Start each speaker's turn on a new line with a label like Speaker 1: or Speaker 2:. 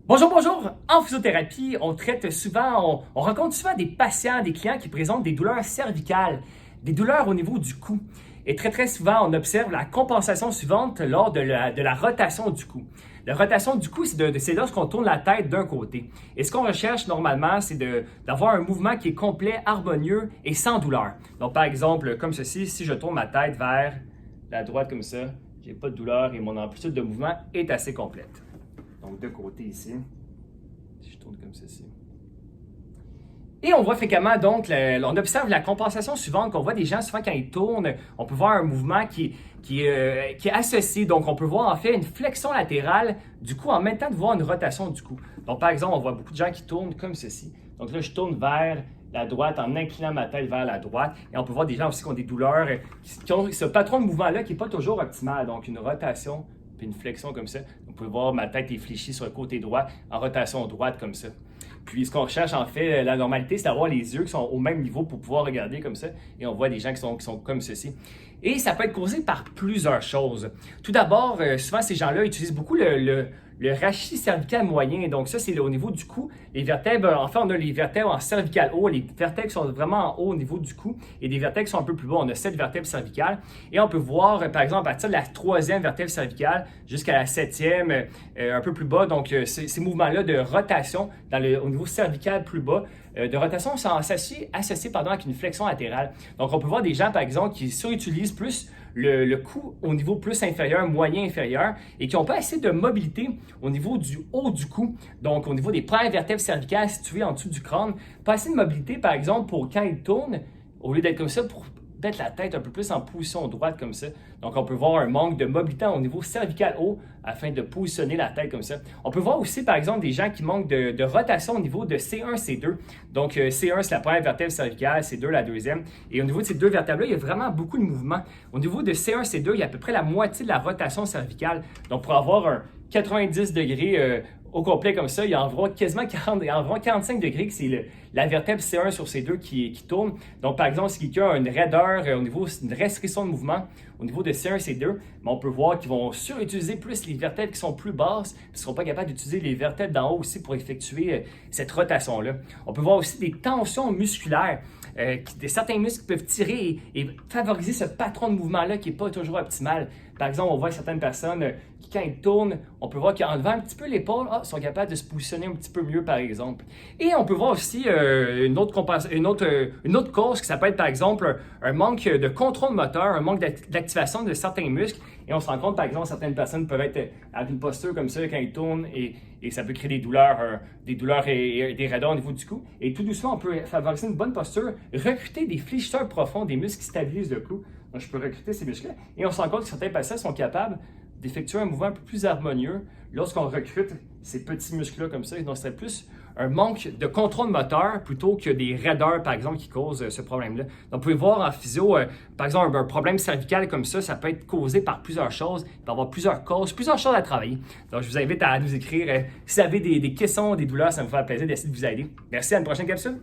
Speaker 1: Bonjour, bonjour! En physiothérapie, on rencontre souvent des patients, des clients qui présentent des douleurs cervicales, des douleurs au niveau du cou. Et très souvent, on observe la compensation suivante lors de la rotation du cou. La rotation du cou, c'est lorsqu'on tourne la tête d'un côté. Et ce qu'on recherche normalement, c'est d'avoir un mouvement qui est complet, harmonieux et sans douleur. Donc, par exemple, comme ceci, si je tourne ma tête vers la droite comme ça, j'ai pas de douleur et mon amplitude de mouvement est assez complète. Donc, de côté ici, si je tourne comme ceci. Et on voit fréquemment, donc, on observe la compensation suivante, qu'on voit des gens, souvent quand ils tournent, on peut voir un mouvement qui est associé. Donc, on peut voir en fait une flexion latérale du cou en même temps de voir une rotation du cou. Donc, par exemple, on voit beaucoup de gens qui tournent comme ceci. Donc là, je tourne vers la droite en inclinant ma tête vers la droite. Et on peut voir des gens aussi qui ont des douleurs, qui ont ce patron de mouvement-là qui n'est pas toujours optimal. Donc, une rotation puis une flexion comme ça. Vous pouvez voir ma tête est fléchie sur le côté droit en rotation droite comme ça. Puis ce qu'on recherche en fait, la normalité, c'est d'avoir les yeux qui sont au même niveau pour pouvoir regarder comme ça. Et on voit des gens qui sont comme ceci. Et ça peut être causé par plusieurs choses. Tout d'abord, souvent ces gens-là utilisent beaucoup le rachis cervical moyen. Donc ça, c'est au niveau du cou. Les vertèbres, en fait, on a les vertèbres en cervical haut. Les vertèbres qui sont vraiment en haut au niveau du cou et des vertèbres qui sont un peu plus bas. On a 7 vertèbres cervicales. Et on peut voir, par exemple, à partir de la 3e vertèbre cervicale jusqu'à la 7e, un peu plus bas. Donc, ces mouvements-là de rotation au niveau cervical plus bas, de rotation sont associés avec une flexion latérale. Donc, on peut voir des gens, par exemple, qui surutilisent plus le cou au niveau plus inférieur, moyen inférieur, et qui n'ont pas assez de mobilité au niveau du haut du cou, donc au niveau des premières vertèbres cervicales situées en dessous du crâne. Pas assez de mobilité, par exemple, pour quand ils tournent, au lieu d'être comme ça, pour mettre la tête un peu plus en position droite comme ça. Donc, on peut voir un manque de mobilité au niveau cervical haut afin de positionner la tête comme ça. On peut voir aussi, par exemple, des gens qui manquent de rotation au niveau de C1, C2. Donc, C1, c'est la première vertèbre cervicale, C2, la deuxième. Et au niveau de ces deux vertèbres-là, il y a vraiment beaucoup de mouvement. Au niveau de C1, C2, il y a à peu près la moitié de la rotation cervicale. Donc, pour avoir un 90 degrés au complet comme ça, il y a environ quasiment 45 degrés que c'est la vertèbre C1 sur C2 qui tourne. Donc, par exemple, si quelqu'un a une raideur au niveau d'une restriction de mouvement au niveau de C1 C2, on peut voir qu'ils vont surutiliser plus les vertèbres qui sont plus basses, puis ils ne seront pas capables d'utiliser les vertèbres d'en haut aussi pour effectuer cette rotation-là. On peut voir aussi des tensions musculaires. Certains muscles peuvent tirer et favoriser ce patron de mouvement-là qui n'est pas toujours optimal. Par exemple, on voit certaines personnes qui, quand ils tournent, on peut voir qu'en levant un petit peu l'épaule, sont capables de se positionner un petit peu mieux, par exemple. Et on peut voir aussi une autre cause, que ça peut être, par exemple, un manque de contrôle moteur, un manque d'activation de certains muscles. Et on se rend compte, par exemple, certaines personnes peuvent être avec une posture comme ça quand ils tournent et ça peut créer des douleurs et des raideurs au niveau du cou. Et tout doucement, on peut favoriser une bonne posture, recruter des fléchisseurs profonds, des muscles qui stabilisent le cou. Donc, je peux recruter ces muscles-là. Et on se rend compte que certains patients sont capables d'effectuer un mouvement un peu plus harmonieux lorsqu'on recrute ces petits muscles-là comme ça. Donc, c'est plus un manque de contrôle moteur plutôt que des raideurs, par exemple, qui causent ce problème-là. Donc, vous pouvez voir en physio, par exemple, un problème cervical comme ça peut être causé par plusieurs choses. Il peut y avoir plusieurs causes, plusieurs choses à travailler. Donc, je vous invite à nous écrire. Si vous avez des questions, des douleurs, ça me fera plaisir d'essayer de vous aider. Merci, à une prochaine capsule.